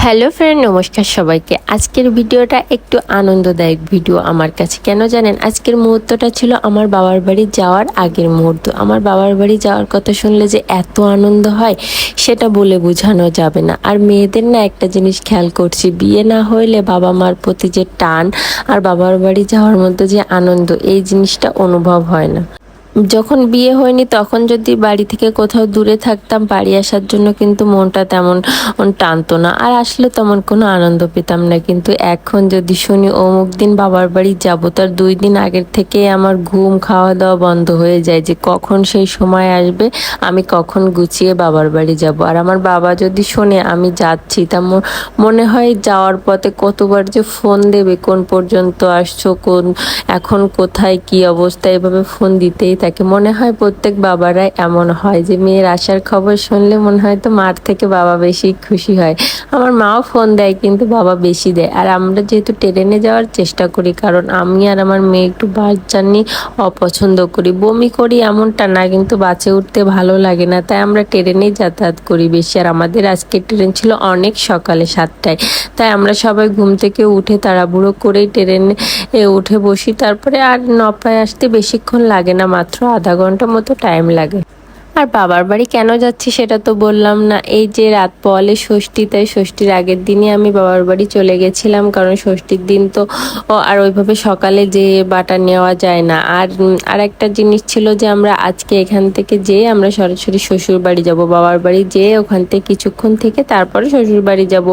Hello friend, নমস্কার সবাইকে। আজকের ভিডিওটা একটু আনন্দদায়ক ভিডিও আমার কাছে। কেন জানেন? আজকের মুহূর্তটা ছিল আমার বাবার বাড়ি যাওয়ার আগের মুহূর্ত। আমার বাবার বাড়ি যাওয়ার কথা শুনলে যে এত আনন্দ হয় সেটা বলে বোঝানো যাবে না। আর মেয়েদের না একটা জিনিস খেয়াল করছি, বিয়ে না হইলে বাবা মার প্রতি যে টান আর বাবার বাড়ি যাওয়ার মধ্যে যে আনন্দ, এই জিনিসটা অনুভব হয় না। যখন বিয়ে হয়নি তখন যদি বাড়ি থেকে কোথাও দূরে থাকতাম, বাড়ি আসার জন্য কিন্তু মনটা তেমন টানতো না, আর আসলে তেমন কোনো আনন্দ পেতাম না। কিন্তু এখন যদি শুনি অমুক দিন বাবার বাড়ি যাব, তার 2 দিন আগের থেকে আমার ঘুম খাওয়া দাওয়া বন্ধ হয়ে যায় যে কখন সেই সময় আসবে, আমি কখন গুছিয়ে বাবার বাড়ি যাব। আর আমার বাবা যদি শোনে আমি যাচ্ছি, তা মনে হয় যাওয়ার পথে কতবার যে ফোন দেবে, কোন পর্যন্ত আসছো, এখন কোথায় কি অবস্থা, এভাবে ফোন দিতেই থাকে। মনে হয় প্রত্যেক বাবারাই এমন হয় যে মেয়ের আসার খবর শুনলে মনে হয় তো মার থেকে বাবা বেশি খুশি হয়। আমার মাও ফোন দেয় কিন্তু বাবা বেশি দেয়। আর আমরা যেহেতু ট্রেনে যাওয়ার চেষ্টা করি, কারণ আমি আর আমার মেয়ে একটু বাস জার্নি অপছন্দ করি। বমি করি এমনটা না, কিন্তু বাসে উঠতে ভালো লাগে না, তাই আমরা ট্রেনেই যাতায়াত করি বেশি। আর আমাদের আজকে ট্রেন ছিল অনেক সকালে 7টায়, তাই আমরা সবাই ঘুম থেকে উঠে তাড়াহুড়ো করেই ট্রেনে উঠে বসি। তারপরে আর নপায় আসতে বেশিক্ষণ লাগে না, মাত্র আধা ঘন্টা মতো টাইম লাগে। আর বাবার বাড়ি কেন যাচ্ছি সেটা তো বললাম না। এই যে রাত পলে ষষ্ঠী, তাই ষষ্ঠীর আগের দিনই আমি বাবার বাড়ি চলে গেছিলাম, কারণ ষষ্ঠীর দিন তো আর ওইভাবে সকালে যে বাটা নেওয়া যায় না। আর একটা জিনিস ছিল যে আমরা আজকে এখান থেকে যেয়ে আমরা সরাসরি শ্বশুর বাড়ি যাব। বাবার বাড়ি যেয়ে ওখান থেকে কিছুক্ষণ থেকে তারপরে শ্বশুর বাড়ি যাব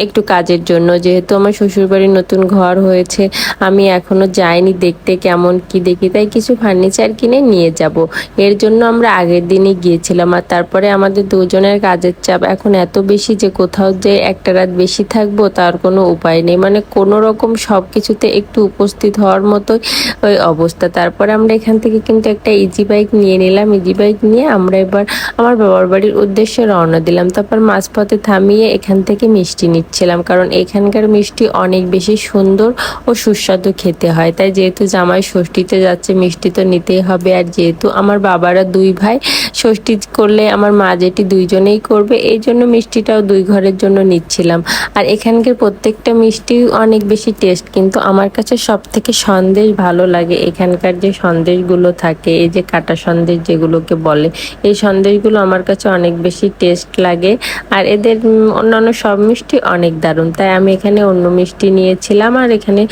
একটু কাজের জন্য। যেহেতু আমার শ্বশুর বাড়ির নতুন ঘর হয়েছে, আমি এখনো যাইনি দেখতে কেমন কি দেখি, তাই কিছু ফার্নিচার কিনে নিয়ে যাব। এর জন্য আমরা আগের দিনই গিয়েছিলাম। আর তারপরে আমাদের দুজনের কাজের চাপ এখন এত বেশি যে কোথাও যে একটা রাত বেশি থাকবো তার কোনো উপায় নেই, মানে কোনো রকম সব কিছুতে একটু উপস্থিত হওয়ার মতোই ওই অবস্থা। তারপরে আমরা এখান থেকে কিন্তু একটা ইজি বাইক নিয়ে নিলাম। ইজি বাইক নিয়ে আমরা এবার আমার বাবার বাড়ির উদ্দেশ্যে রওনা দিলাম। তারপর মাঝপথে থামিয়ে এখান থেকে মিষ্টি নিচ্ছিলাম, কারণ এখানকার মিষ্টি অনেক বেশি সুন্দর ও সুস্বাদু খেতে হয়। তাই যেহেতু জামাই ষষ্ঠীতে যাচ্ছে, মিষ্টি তো নিতেই হবে। আর যেহেতু আমার বাবারা 2 ভাই, ষষ্ঠী করলে আমার মা যেটি 2জনেই করবে, এই জন্য মিষ্টিটাও 2 ঘরের জন্য নিচ্ছিলাম। আর এখানকার প্রত্যেকটা মিষ্টি অনেক বেশি টেস্ট, কিন্তু আমার কাছে সব থেকে সন্দেশ ভালো লাগে। এখানকার যে সন্দেশগুলো থাকে, এই যে কাটা সন্দেশ যেগুলোকে বলে, এই সন্দেশগুলো আমার কাছে অনেক বেশি টেস্ট লাগে। আর এদের অন্যান্য সব মিষ্টি অনেক দারুণ, তাই আমি এখানে অন্য মিষ্টি নিয়েছিলাম। আর এখানে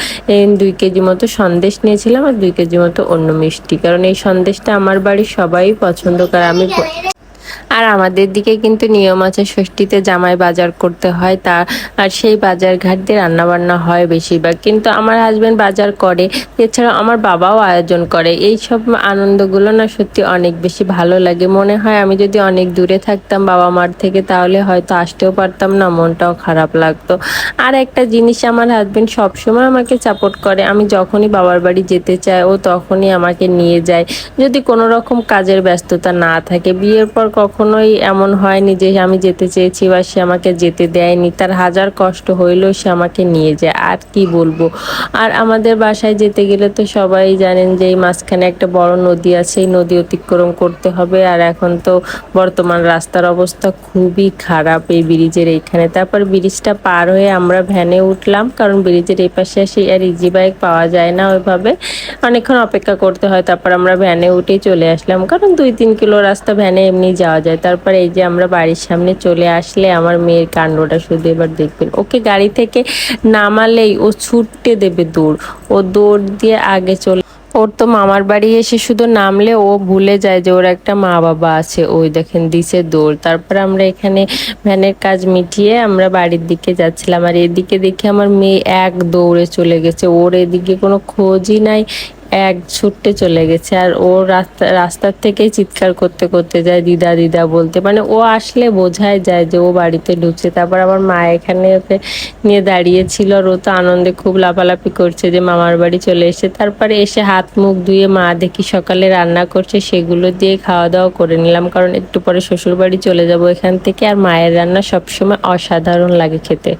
2 কেজি মতো সন্দেশ নিয়েছিলাম আর 2 কেজি মতো অন্য মিষ্টি, কারণ এই সন্দেশটা আমার বাড়ির সবাই পছন্দ করে। আর আমাদের দিকে কিন্তু নিয়ম আছে, ষষ্ঠীতে জামাই বাজার করতে হয়, আর সেই বাজার ঘাট দিয়ে রান্নাবান্না হয় বেশিরভাগ। কিন্তু আমার হাজব্যান্ড বাজার করে, এছাড়াও আমার বাবাও আয়োজন করে। এই সব আনন্দগুলো না সত্যি অনেক বেশি ভালো লাগে। মনে হয় আমি যদি অনেক দূরে থাকতাম বাবা মার থেকে, তাহলে হয়তো আসতেও পারতাম না, মনটাও খারাপ লাগতো। আর একটা জিনিস, আমার হাজব্যান্ড সবসময় আমাকে সাপোর্ট করে। আমি যখনই বাবার বাড়ি যেতে চাই ও তখনই আমাকে নিয়ে যায়, যদি কোনো রকম কাজের ব্যস্ততা না থাকে। বিয়ের পর কখনোই এমন হয়নি যে আমি যেতে চেয়েছি বা সে আমাকে যেতে দেয়নি। তার হাজার কষ্ট হইলেও সে আমাকে নিয়ে যায়। আর কি বলবো। আর আমাদের বাসায় যেতে গেলে তো সবাই জানেন যে এই মাঝখানে একটা বড় নদী আছে, এই নদী অতিক্রম করতে হবে। আর এখন তো বর্তমান রাস্তার অবস্থা খুবই খারাপ এই ব্রিজের এইখানে। তারপর ব্রিজটা পার হয়ে আমরা ভ্যানে উঠলাম, কারণ ব্রিজের এই পাশে আসে আর ইজি বাইক পাওয়া যায় না ওইভাবে, অনেকক্ষণ অপেক্ষা করতে হয়। তারপর আমরা ভ্যানে উঠেই চলে আসলাম, কারণ 2-3 কিলো রাস্তা ভ্যানে এমনি যাওয়া যায়। তারপরে এই যে আমরা বাড়ির সামনে চলে আসলে আমার মেয়ের কাণ্ডটা শুধু এবার দেখবেন। ওকে গাড়ি থেকে নামালেই ও ছুটতে দেবে দৌড়, ও দৌড় দিয়ে আগে চলে। ওর তো মামার বাড়ি এসে শুধু নামলে ও ভুলে যায় যে ওর একটা মা বাবা আছে। ওই দেখেন দিছে দৌড়। তারপর আমরা এখানে ভ্যানের কাজ মিটিয়ে আমরা বাড়ির দিকে যাচ্ছিলাম। আর এদিকে দেখে আমার মেয়ে এক দৌড়ে চলে গেছে, ওর এদিকে কোনো খোঁজই নাই, এক ছুটতে চলে গেছে। আর ও রাস্তার থেকেই চিৎকার করতে করতে যায় দিদা দিদা বলতে, মানে ও আসলে বোঝাই যায় যে ও বাড়িতে ঢুকছে। তারপর আমার মা এখানে ওকে নিয়ে দাঁড়িয়েছিল, আর ও তো আনন্দে খুব লাফালাফি করছে যে মামার বাড়ি চলে এসে। তারপরে এসে হাত মুখ ধুয়ে মা দেখি সকালে রান্না করছে, সেগুলো দিয়ে খাওয়া দাওয়া করে নিলাম, কারণ একটু পরে শ্বশুর বাড়ি চলে যাব এখান থেকে। আর মায়ের রান্না সবসময় অসাধারণ লাগে খেতে।